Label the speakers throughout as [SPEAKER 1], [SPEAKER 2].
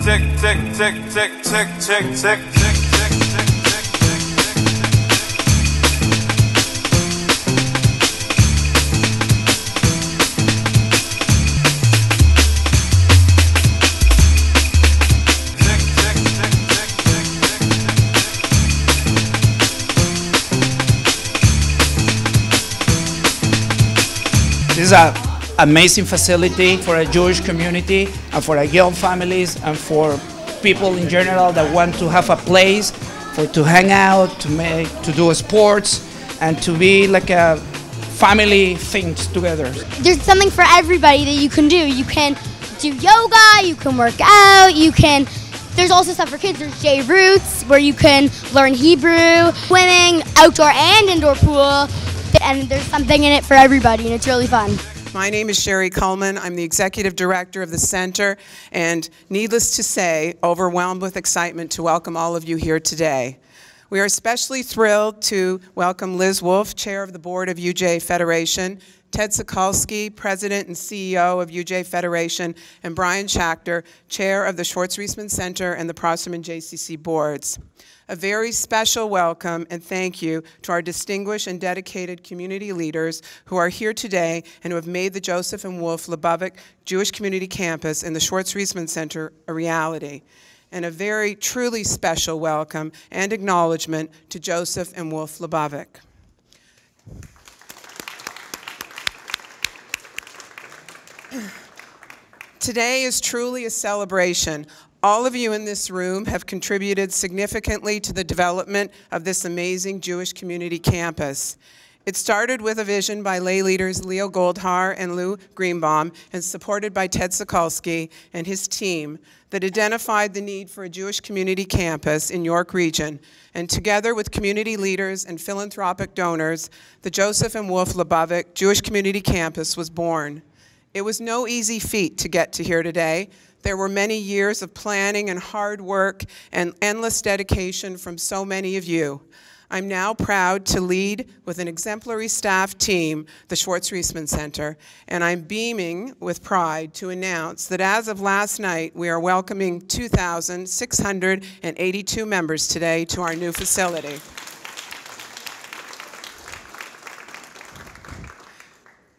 [SPEAKER 1] tick, tick, tick, tick, tick, tick, tick, tick, tick, tick.
[SPEAKER 2] This is an amazing facility for a Jewish community and for young families and for people in general that want to have a place to hang out, to do sports, and to be like a family things together.
[SPEAKER 3] There's something for everybody that you can do. You can do yoga, you can work out, there's also stuff for kids. There's J Roots where you can learn Hebrew, swimming, outdoor and indoor pool. And there's something in it for everybody, and it's really fun.
[SPEAKER 4] My name is Sherry Coleman. I'm the Executive Director of the Center, and needless to say, overwhelmed with excitement to welcome all of you here today. We are especially thrilled to welcome Liz Wolfe, Chair of the Board of UJ Federation, Ted Sokolsky, President and CEO of UJ Federation, and Brian Schachter, Chair of the Schwartz Reisman Centre and the Prosserman JCC Boards. A very special welcome and thank you to our distinguished and dedicated community leaders who are here today and who have made the Joseph and Wolf Lubavitch Jewish Community Campus in the Schwartz Reisman Center a reality. And a very truly special welcome and acknowledgement to Joseph and Wolf Lubavitch. Today is truly a celebration. All of you in this room have contributed significantly to the development of this amazing Jewish community campus. It started with a vision by lay leaders Leo Goldhar and Lou Greenbaum and supported by Ted Sokolsky and his team that identified the need for a Jewish community campus in York Region. And together with community leaders and philanthropic donors, the Joseph and Wolf Lubavitch Jewish Community Campus was born. It was no easy feat to get to here today. There were many years of planning and hard work and endless dedication from so many of you. I'm now proud to lead with an exemplary staff team the Schwartz Reisman Centre, and I'm beaming with pride to announce that as of last night, we are welcoming 2,682 members today to our new facility.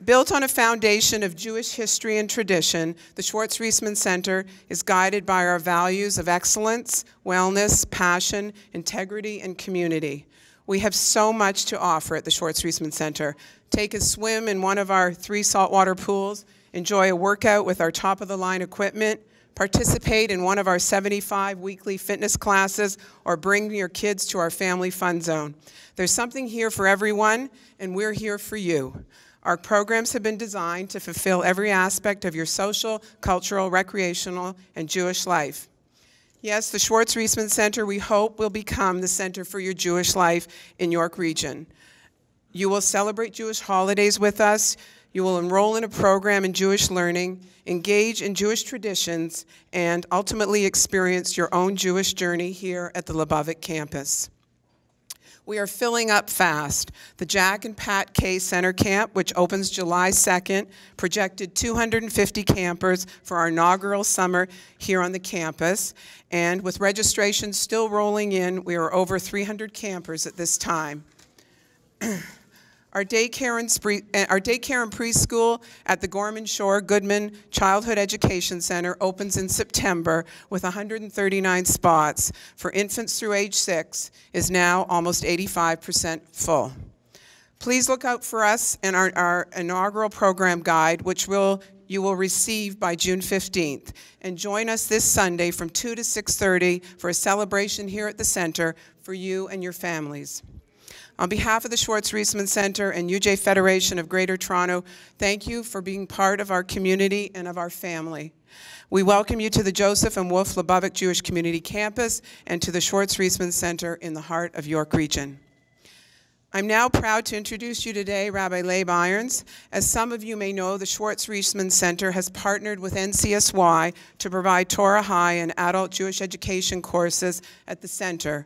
[SPEAKER 4] Built on a foundation of Jewish history and tradition, the Schwartz Reisman Centre is guided by our values of excellence, wellness, passion, integrity, and community. We have so much to offer at the Schwartz Reisman Centre. Take a swim in one of our 3 saltwater pools, enjoy a workout with our top-of-the-line equipment, participate in one of our 75 weekly fitness classes, or bring your kids to our family fun zone. There's something here for everyone, and we're here for you. Our programs have been designed to fulfill every aspect of your social, cultural, recreational, and Jewish life. Yes, the Schwartz Reisman Centre, we hope, will become the center for your Jewish life in York Region. You will celebrate Jewish holidays with us. You will enroll in a program in Jewish learning, engage in Jewish traditions, and ultimately experience your own Jewish journey here at the Lubavitch campus. We are filling up fast. The Jack and Pat K Center Camp, which opens July 2nd, projected 250 campers for our inaugural summer here on the campus. And with registration still rolling in, we are over 300 campers at this time. Our daycare and preschool at the Gorman Shore Goodman Childhood Education Center opens in September with 139 spots for infants through age 6, is now almost 85% full. Please look out for us in our inaugural program guide, which you will receive by June 15th. And join us this Sunday from 2 to 6:30 for a celebration here at the center for you and your families. On behalf of the Schwartz Reisman Centre and UJ Federation of Greater Toronto, thank you for being part of our community and of our family. We welcome you to the Joseph and Wolf Lubavitch Jewish Community Campus and to the Schwartz Reisman Centre in the heart of York Region. I'm now proud to introduce you today Rabbi Leib Irons. As some of you may know, the Schwartz Reisman Centre has partnered with NCSY to provide Torah High and adult Jewish education courses at the center.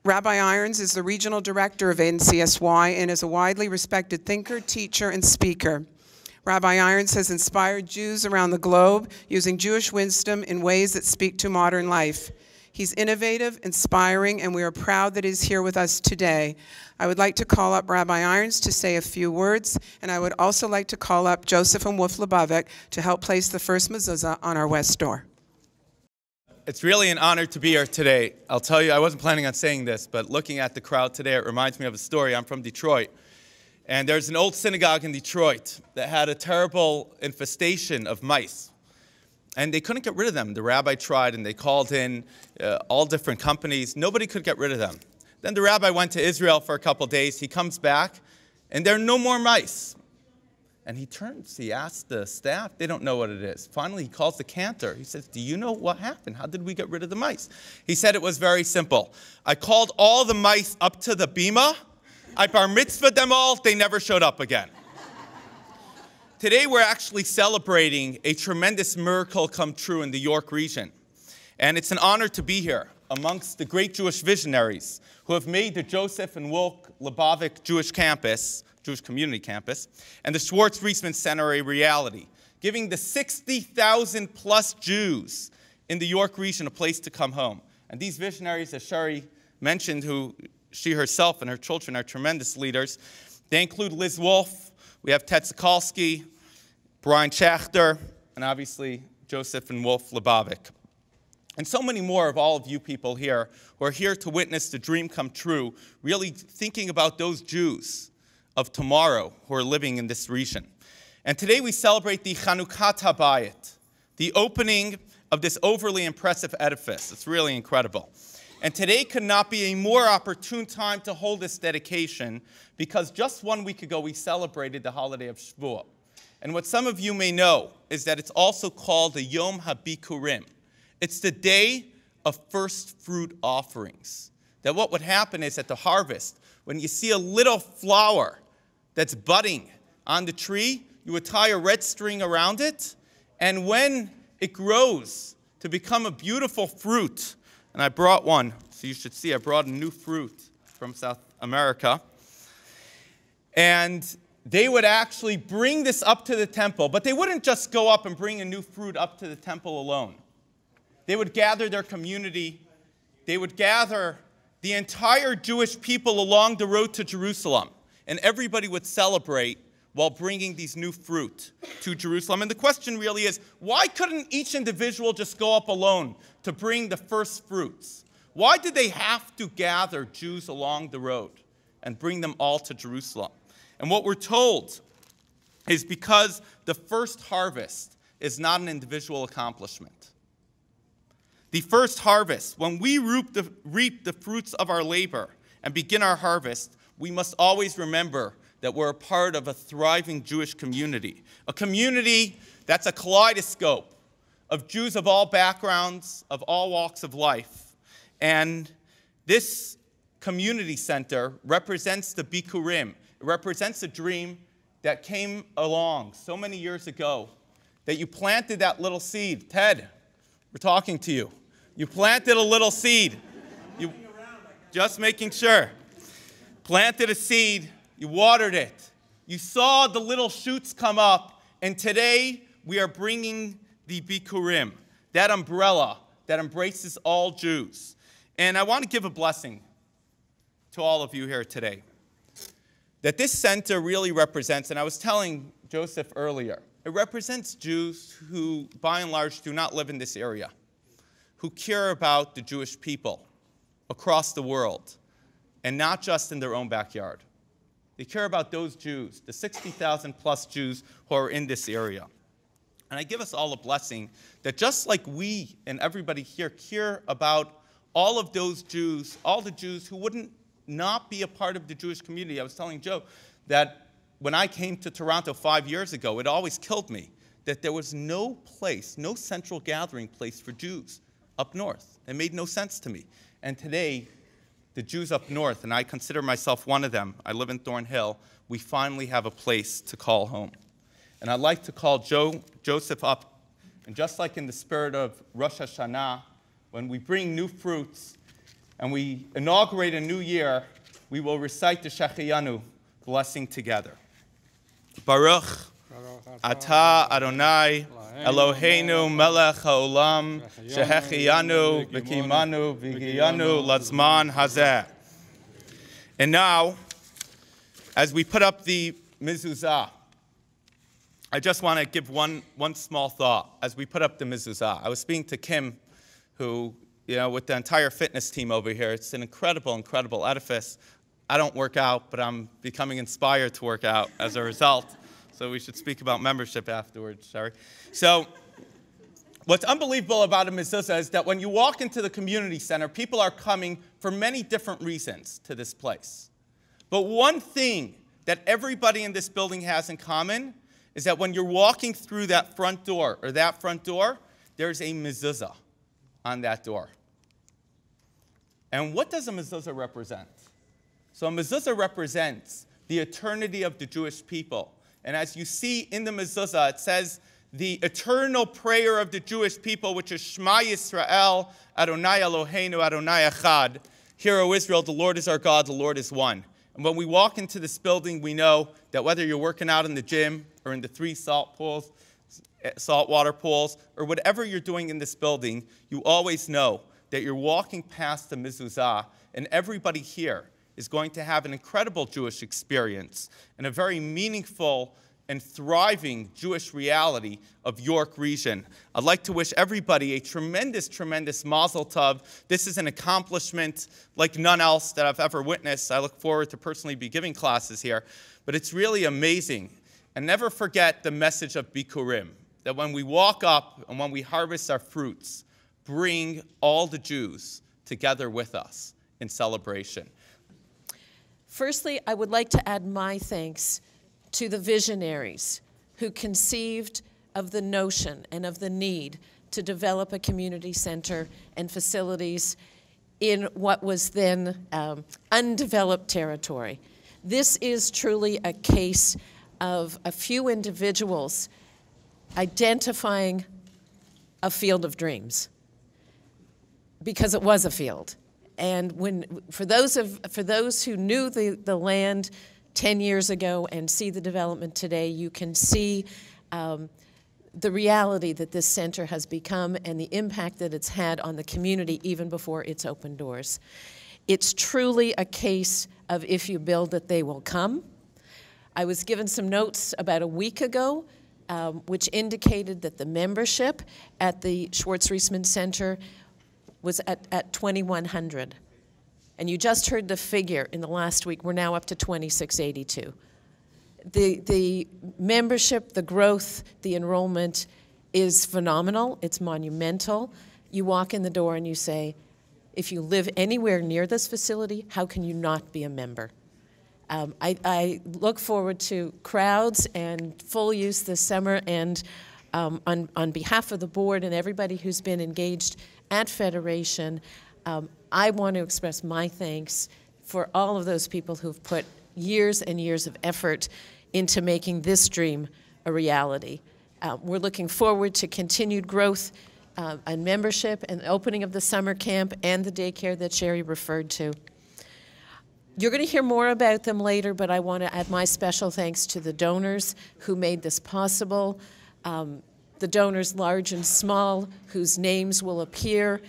[SPEAKER 4] Rabbi Irons is the regional director of NCSY and is a widely respected thinker, teacher, and speaker. Rabbi Irons has inspired Jews around the globe using Jewish wisdom in ways that speak to modern life. He's innovative, inspiring, and we are proud that he's here with us today. I would like to call up Rabbi Irons to say a few words, and I would also like to call up Joseph and Wolf Lubavitch to help place the first mezuzah on our west door.
[SPEAKER 5] It's really an honor to be here today. I'll tell you, I wasn't planning on saying this, but looking at the crowd today, it reminds me of a story. I'm from Detroit. And there's an old synagogue in Detroit that had a terrible infestation of mice. And they couldn't get rid of them. The rabbi tried, and they called in all different companies. Nobody could get rid of them. Then the rabbi went to Israel for a couple days. He comes back, and there are no more mice. And he asked the staff. They don't know what it is. Finally, he calls the cantor. He says, do you know what happened? How did we get rid of the mice? He said it was very simple. I called all the mice up to the bima. I bar mitzvahed them all. They never showed up again. Today, we're actually celebrating a tremendous miracle come true in the York region. And it's an honor to be here amongst the great Jewish visionaries who have made the Joseph and Wolf Lubavitch Jewish Community Campus, and the Schwartz Reisman Centre a reality, giving the 60,000 plus Jews in the York region a place to come home. And these visionaries, as Sherry mentioned, who she herself and her children are tremendous leaders. They include Liz Wolf, we have Ted Sokolsky, Brian Schachter, and obviously Joseph and Wolf Lubavitch. And so many more of all of you people here who are here to witness the dream come true, really thinking about those Jews of tomorrow who are living in this region. And today we celebrate the Chanukhat HaBayit, the opening of this overly impressive edifice. It's really incredible. And today could not be a more opportune time to hold this dedication because just 1 week ago we celebrated the holiday of Shavuot. And what some of you may know is that it's also called the Yom HaBikurim. It's the day of first fruit offerings. That what would happen is at the harvest, when you see a little flower that's budding on the tree, you would tie a red string around it, and when it grows to become a beautiful fruit, and I brought one, so you should see I brought a new fruit from South America. And they would actually bring this up to the temple, but they wouldn't just go up and bring a new fruit up to the temple alone. They would gather their community. They would gather the entire Jewish people along the road to Jerusalem, and everybody would celebrate while bringing these new fruit to Jerusalem. And the question really is, why couldn't each individual just go up alone to bring the first fruits? Why did they have to gather Jews along the road and bring them all to Jerusalem? And what we're told is because the first harvest is not an individual accomplishment. The first harvest, when we reap the fruits of our labor and begin our harvest, we must always remember that we're a part of a thriving Jewish community, a community that's a kaleidoscope of Jews of all backgrounds, of all walks of life. And this community center represents the Bikurim. It represents a dream that came along so many years ago that you planted that little seed. Ted, we're talking to you. You planted a little seed. Just making sure. Planted a seed. You watered it. You saw the little shoots come up, and today we are bringing the Bikurim, that umbrella that embraces all Jews. And I want to give a blessing to all of you here today, that this center really represents, and I was telling Joseph earlier, it represents Jews who, by and large, do not live in this area, who care about the Jewish people across the world, and not just in their own backyard. They care about those Jews, the 60,000 plus Jews who are in this area. And I give us all a blessing that just like we and everybody here care about all of those Jews, all the Jews who wouldn't not be a part of the Jewish community. I was telling Joe that when I came to Toronto 5 years ago, it always killed me that there was no place, no central gathering place for Jews up north. It made no sense to me. And today, the Jews up north, and I consider myself one of them, I live in Thornhill, we finally have a place to call home. And I'd like to call Joseph up, and just like in the spirit of Rosh Hashanah, when we bring new fruits and we inaugurate a new year, we will recite the Shechiyanu blessing together. Baruch Ata Adonai Eloheinu melech haolam shehechiyanu v'kimanu v'giyanu lazman hazeh. And now, as we put up the mezuzah, I just want to give one small thought. As we put up the mezuzah, I was speaking to Kim, who, with the entire fitness team over here, it's an incredible, incredible edifice. I don't work out, but I'm becoming inspired to work out as a result. So we should speak about membership afterwards, sorry. So what's unbelievable about a mezuzah is that when you walk into the community center, people are coming for many different reasons to this place. But one thing that everybody in this building has in common is that when you're walking through that front door, there's a mezuzah on that door. And what does a mezuzah represent? So a mezuzah represents the eternity of the Jewish people. And as you see in the mezuzah, it says the eternal prayer of the Jewish people, which is Shema Yisrael, Adonai Eloheinu, Adonai Echad. Hear, O Israel, the Lord is our God, the Lord is one. And when we walk into this building, we know that whether you're working out in the gym or in the 3 saltwater pools, or whatever you're doing in this building, you always know that you're walking past the mezuzah, and everybody here is going to have an incredible Jewish experience and a very meaningful and thriving Jewish reality of York region. I'd like to wish everybody a tremendous, tremendous mazel tov. This is an accomplishment like none else that I've ever witnessed. I look forward to personally be giving classes here, but it's really amazing. And never forget the message of Bikurim, that when we walk up and when we harvest our fruits, bring all the Jews together with us in celebration.
[SPEAKER 6] Firstly, I would like to add my thanks to the visionaries who conceived of the notion and of the need to develop a community center and facilities in what was then undeveloped territory. This is truly a case of a few individuals identifying a field of dreams, because it was a field. And for those who knew the land 10 years ago and see the development today, you can see the reality that this center has become and the impact that it's had on the community even before it's opened doors. It's truly a case of if you build it, they will come. I was given some notes about a week ago which indicated that the membership at the Schwartz Reisman Centre was at 2,100. And you just heard the figure in the last week. We're now up to 2,682. The membership, the growth, the enrollment is phenomenal. It's monumental. You walk in the door and you say, if you live anywhere near this facility, how can you not be a member? I look forward to crowds and full use this summer, and on behalf of the board and everybody who's been engaged at Federation, I want to express my thanks for all of those people who've put years and years of effort into making this dream a reality. We're looking forward to continued growth and membership and opening of the summer camp and the daycare that Sherry referred to. You're going to hear more about them later, but I want to add my special thanks to the donors who made this possible, the donors large and small, whose names will appear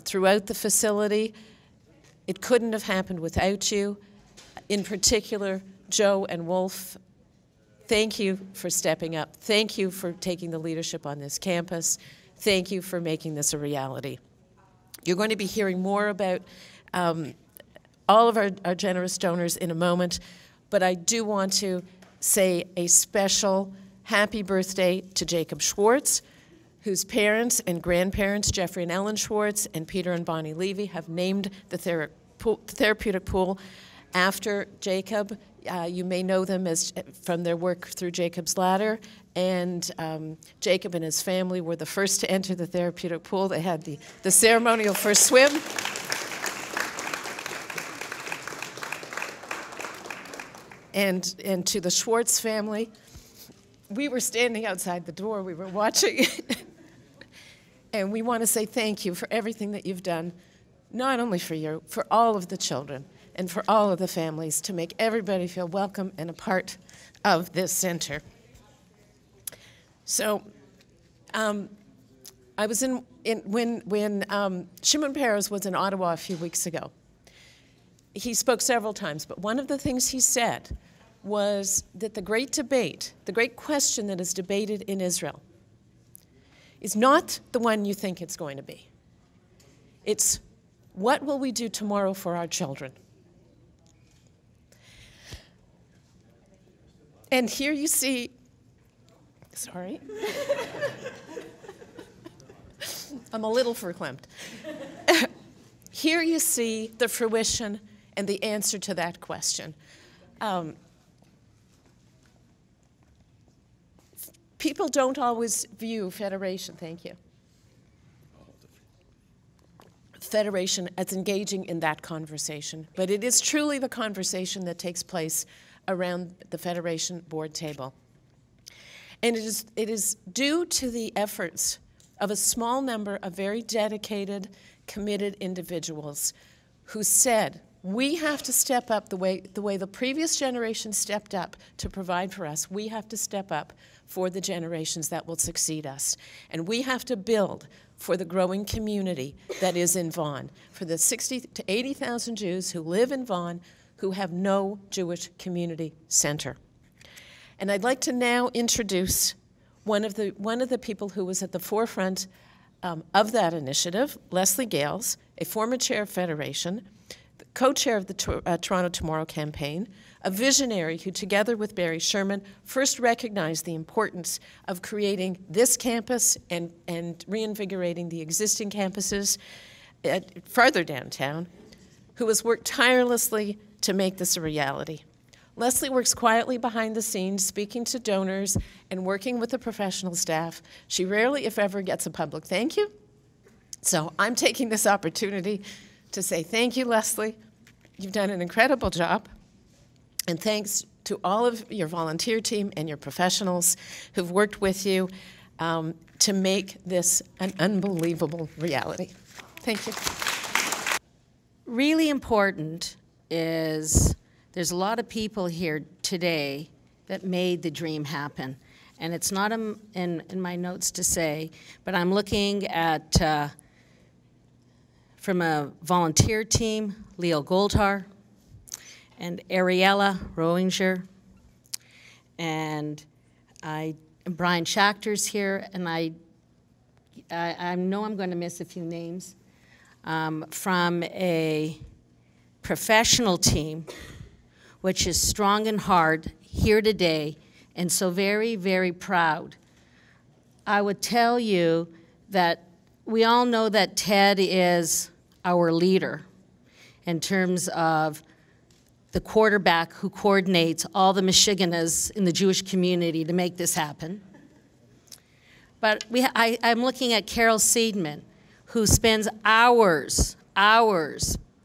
[SPEAKER 6] throughout the facility. It couldn't have happened without you. In particular, Joe and Wolf, thank you for stepping up. Thank you for taking the leadership on this campus. Thank you for making this a reality. You're going to be hearing more about all of our generous donors in a moment, but I do want to say a special happy birthday to Jacob Schwartz, whose parents and grandparents, Jeffrey and Ellen Schwartz and Peter and Bonnie Levy, have named the therapeutic pool after Jacob. You may know them as from their work through Jacob's Ladder, and Jacob and his family were the first to enter the therapeutic pool. They had the ceremonial first swim. And to the Schwartz family, we were standing outside the door, we were watching, and we want to say thank you for everything that you've done, not only for you, for all of the children and for all of the families, to make everybody feel welcome and a part of this center. So I was when Shimon Peres was in Ottawa a few weeks ago. He spoke several times, but one of the things he said was that the great debate, the great question that is debated in Israel is not the one you think it's going to be. It's what will we do tomorrow for our children? And here you see, sorry. I'm a little verklempt. Here you see the fruition and the answer to that question. People don't always view federation, thank you, federation as engaging in that conversation, but it is truly the conversation that takes place around the federation board table. And it is due to the efforts of a small number of very dedicated, committed individuals who said, we have to step up the way the previous generation stepped up to provide for us. We have to step up for the generations that will succeed us. And we have to build for the growing community that is in Vaughan, for the 60,000 to 80,000 Jews who live in Vaughan who have no Jewish community center. And I'd like to now introduce one of the people who was at the forefront of that initiative, Leslie Gales, a former chair of Federation, the co-chair of the Toronto Tomorrow campaign, a visionary who, together with Barry Sherman, first recognized the importance of creating this campus and reinvigorating the existing campuses farther downtown, who has worked tirelessly to make this a reality. Leslie works quietly behind the scenes, speaking to donors and working with the professional staff. She rarely, if ever, gets a public thank you. So I'm taking this opportunity to say thank you, Leslie. You've done an incredible job. And thanks to all of your volunteer team and your professionals who've worked with you to make this an unbelievable reality. Thank you.
[SPEAKER 7] Really important is there's a lot of people here today that made the dream happen. And it's not in my notes to say, but I'm looking at, from a volunteer team, Leo Goldhar, and Ariella Rohinger, and Brian Schachter's here, and I know I'm going to miss a few names, from a professional team, which is strong and hard here today, and so very, very proud. I would tell you that we all know that Ted is our leader in terms of the quarterback who coordinates all the Michiganas in the Jewish community to make this happen. But I'm looking at Carol Seidman, who spends hours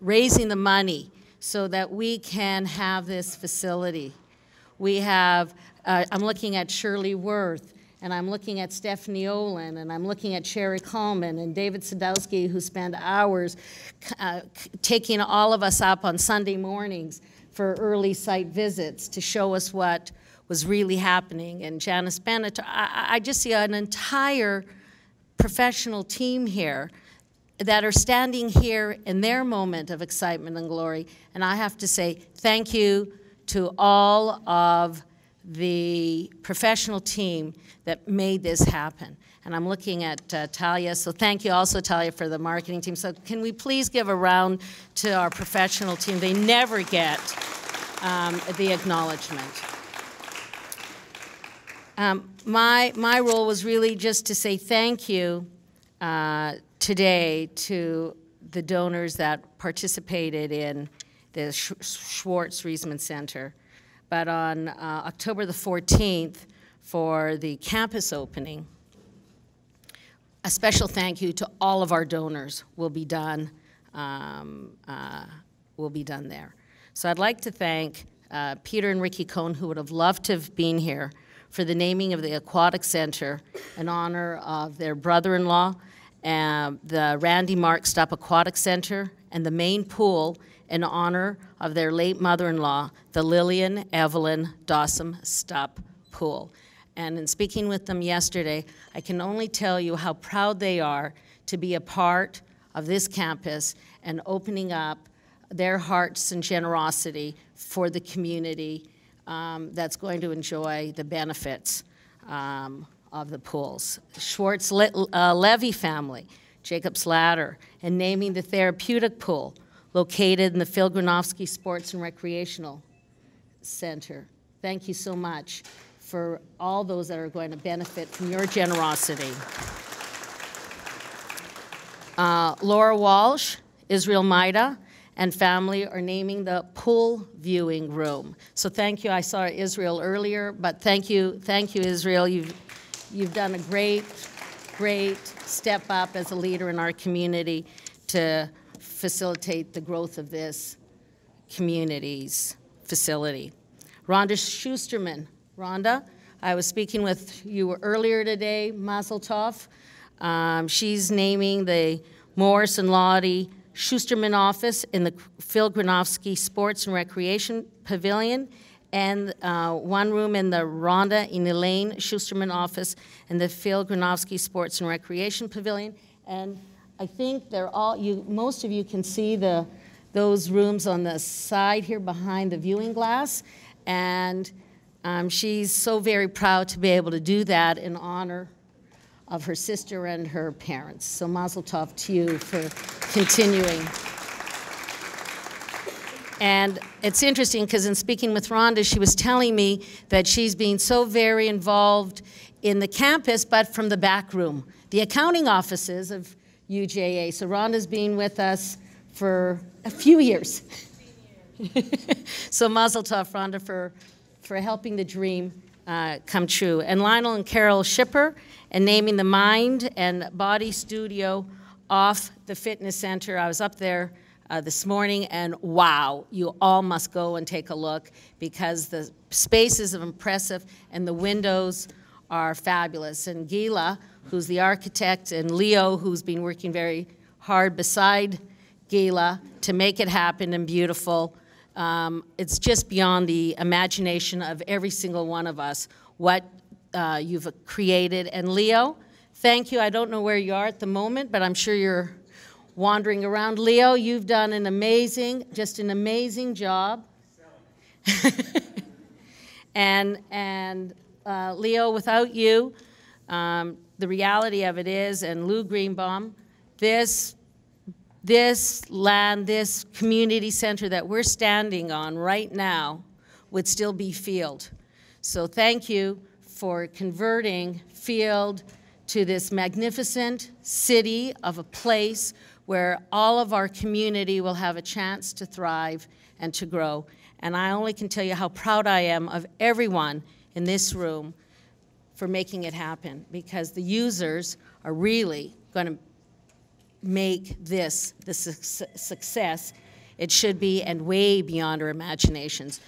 [SPEAKER 7] raising the money so that we can have this facility. We have, I'm looking at Shirley Worth, and I'm looking at Stephanie Olin, and I'm looking at Sherry Coleman and David Sadowski, who spend hours taking all of us up on Sunday mornings for early site visits to show us what was really happening. And Janice Bennett, I just see an entire professional team here that are standing here in their moment of excitement and glory. And I have to say thank you to all of the professional team that made this happen. And I'm looking at Talia, so thank you also, Talia, for the marketing team. So can we please give a round to our professional team? They never get the acknowledgement. My role was really just to say thank you today to the donors that participated in the Schwartz Reisman Centre. But on October the 14th, for the campus opening, a special thank you to all of our donors will be done there. So I'd like to thank Peter and Ricky Cohn, who would have loved to have been here, for the naming of the Aquatic Center in honor of their brother-in-law, the Randy Mark Stupp Aquatic Center, and the main pool in honor of their late mother-in-law, the Lillian Evelyn Dawson Stupp Pool. And in speaking with them yesterday, I can only tell you how proud they are to be a part of this campus and opening up their hearts and generosity for the community that's going to enjoy the benefits of the pools. Schwartz Levy family, Jacob's Ladder, and naming the therapeutic pool located in the Phil Granofsky Sports and Recreational Center. Thank you so much for all those that are going to benefit from your generosity. Laura Walsh, Israel Maida, and family are naming the pool viewing room. So thank you. I saw Israel earlier, but thank you, Israel. You've done a great step up as a leader in our community to facilitate the growth of this community's facility. Rhonda Schusterman. Rhonda, I was speaking with you earlier today, Mazel Tov. She's naming the Morris and Lottie Schusterman office in the Phil Granofsky Sports and Recreation Pavilion, and one room in the Rhonda and Elaine Schusterman office in the Phil Granofsky Sports and Recreation Pavilion. And I think they're all, most of you can see those rooms on the side here behind the viewing glass. And she's so very proud to be able to do that in honor of her sister and her parents. So mazel tov to you for continuing. And it's interesting because in speaking with Rhonda, she was telling me that she's been so very involved in the campus, but from the back room, the accounting offices of UJA. So Rhonda's been with us for a few years. So mazel tov, Rhonda, for helping the dream come true. And Lionel and Carol Schipper, and naming the Mind and Body Studio off the fitness center. I was up there this morning, and wow, you all must go and take a look because the space is impressive and the windows are fabulous. And Gila, who's the architect, and Leo, who's been working very hard beside Gila to make it happen and beautiful. It's just beyond the imagination of every single one of us what you've created. And Leo, thank you. I don't know where you are at the moment, but I'm sure you're wandering around. Leo, you've done an amazing, just an amazing job. and Leo, without you, the reality of it is, and Lou Greenbaum, this land, this community center that we're standing on right now would still be Field. So thank you for converting Field to this magnificent city of a place where all of our community will have a chance to thrive and to grow. And I only can tell you how proud I am of everyone in this room for making it happen, because the users are really going to make this the success it should be and way beyond our imaginations.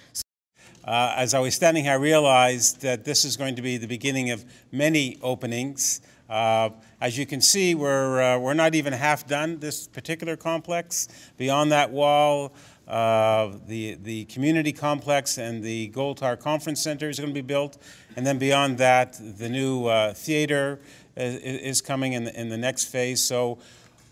[SPEAKER 8] As I was standing here, I realized that this is going to be the beginning of many openings. As you can see, we're not even half done, this particular complex. Beyond that wall, the community complex and the Goldtar Conference Center is going to be built. And then beyond that, the new theater is coming in the next phase. So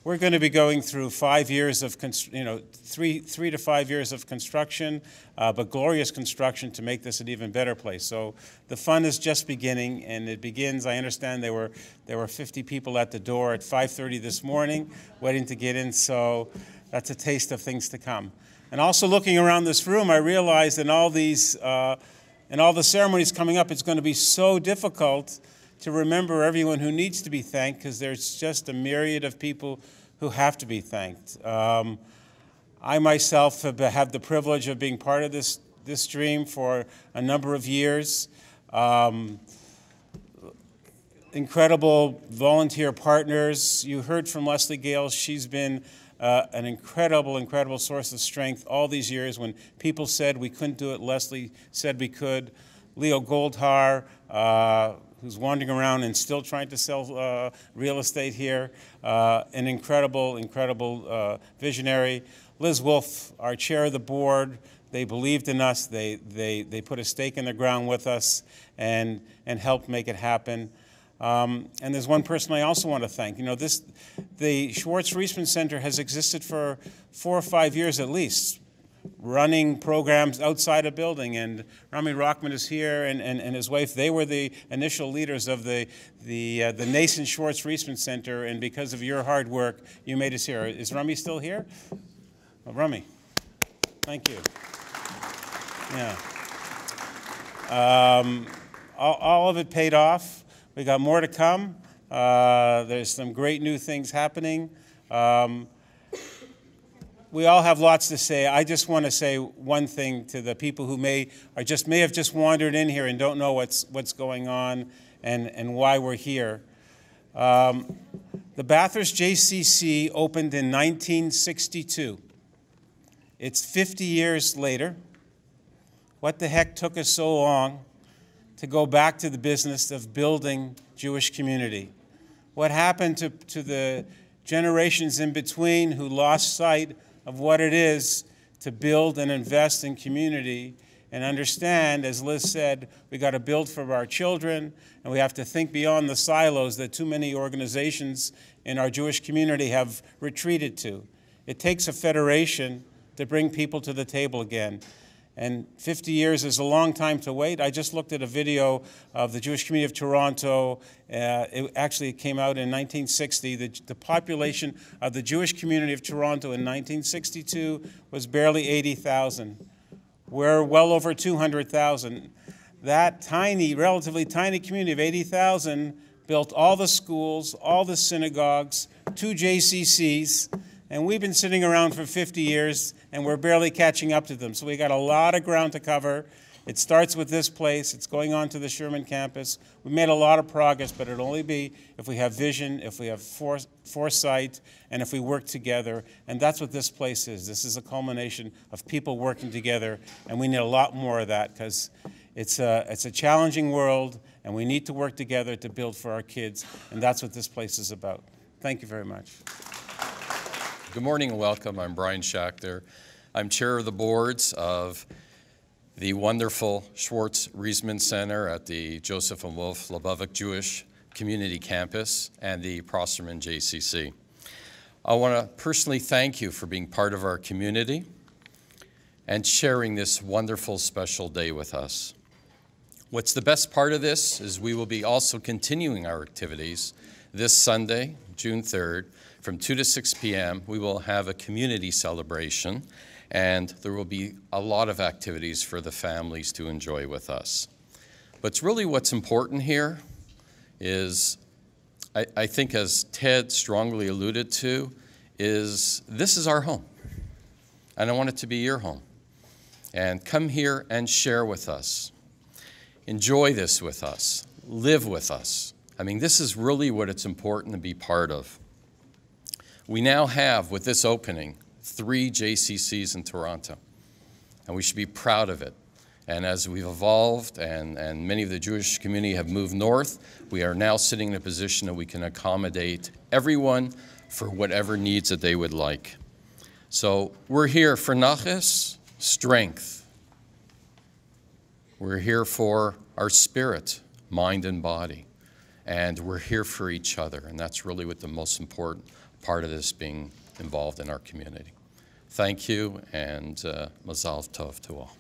[SPEAKER 8] we're going to be going through 5 years of, three to 5 years of construction, but glorious construction to make this an even better place. So the fun is just beginning, and it begins. I understand there were 50 people at the door at 5:30 this morning, waiting to get in. So that's a taste of things to come. And also looking around this room, I realized in all these, in all the ceremonies coming up, it's going to be so difficult to remember everyone who needs to be thanked, because there's just a myriad of people who have to be thanked. I myself have had the privilege of being part of this dream for a number of years. Incredible volunteer partners. You heard from Leslie Gale. She's been an incredible source of strength all these years. When people said we couldn't do it, Leslie said we could. Leo Goldtar, who's wandering around and still trying to sell real estate here, an incredible visionary. Liz Wolfe, our chair of the board, They believed in us. They put a stake in the ground with us and helped make it happen. And there's one person I also want to thank. You know, the Schwartz Reisman Centre has existed for 4 or 5 years at least, running programs outside a building. And Rami Rockman is here, and his wife. They were the initial leaders of the nascent Schwartz Reisman Centre, and because of your hard work, you made us here. Is Rami still here? Well, Rami, thank you. Yeah. All of it paid off. We got more to come. There's some great new things happening. We all have lots to say. I just want to say one thing to the people who may have just wandered in here and don't know what's going on and why we're here. The Bathurst JCC opened in 1962. It's 50 years later. What the heck took us so long to go back to the business of building Jewish community? What happened to the generations in between who lost sight of what it is to build and invest in community and understand, as Liz said, we got to build for our children, and we have to think beyond the silos that too many organizations in our Jewish community have retreated to. It takes a federation to bring people to the table again. And 50 years is a long time to wait. I just looked at a video of the Jewish community of Toronto. It actually came out in 1960. The population of the Jewish community of Toronto in 1962 was barely 80,000. We're well over 200,000. That tiny, relatively tiny community of 80,000 built all the schools, all the synagogues, 2 JCCs, and we've been sitting around for 50 years, and we're barely catching up to them. So we got a lot of ground to cover. It starts with this place. It's going on to the Sherman campus. We made a lot of progress, but it'll only be if we have vision, if we have foresight, and if we work together. And that's what this place is. This is a culmination of people working together, and we need a lot more of that because it's a challenging world, and we need to work together to build for our kids, and that's what this place is about. Thank you very much.
[SPEAKER 9] Good morning and welcome. I'm Brian Schachter. I'm chair of the boards of the wonderful Schwartz Reisman Centre at the Joseph and Wolf Lubavitch Jewish Community Campus and the Prosterman JCC. I want to personally thank you for being part of our community and sharing this wonderful special day with us. What's the best part of this is we will be also continuing our activities this Sunday, June 3rd, from 2 to 6 p.m. We will have a community celebration, and there will be a lot of activities for the families to enjoy with us. But really what's important here is, I think as Ted strongly alluded to, is this is our home. And I want it to be your home. And come here and share with us. Enjoy this with us. Live with us. I mean, this is really what it's important to be part of. We now have, with this opening, 3 JCCs in Toronto, and we should be proud of it. And as we've evolved and many of the Jewish community have moved north, we are now sitting in a position that we can accommodate everyone for whatever needs that they would like. So we're here for nachas, strength. We're here for our spirit, mind and body. And we're here for each other, and that's really what the most important part of this being involved in our community. Thank you, and mazal tov to all.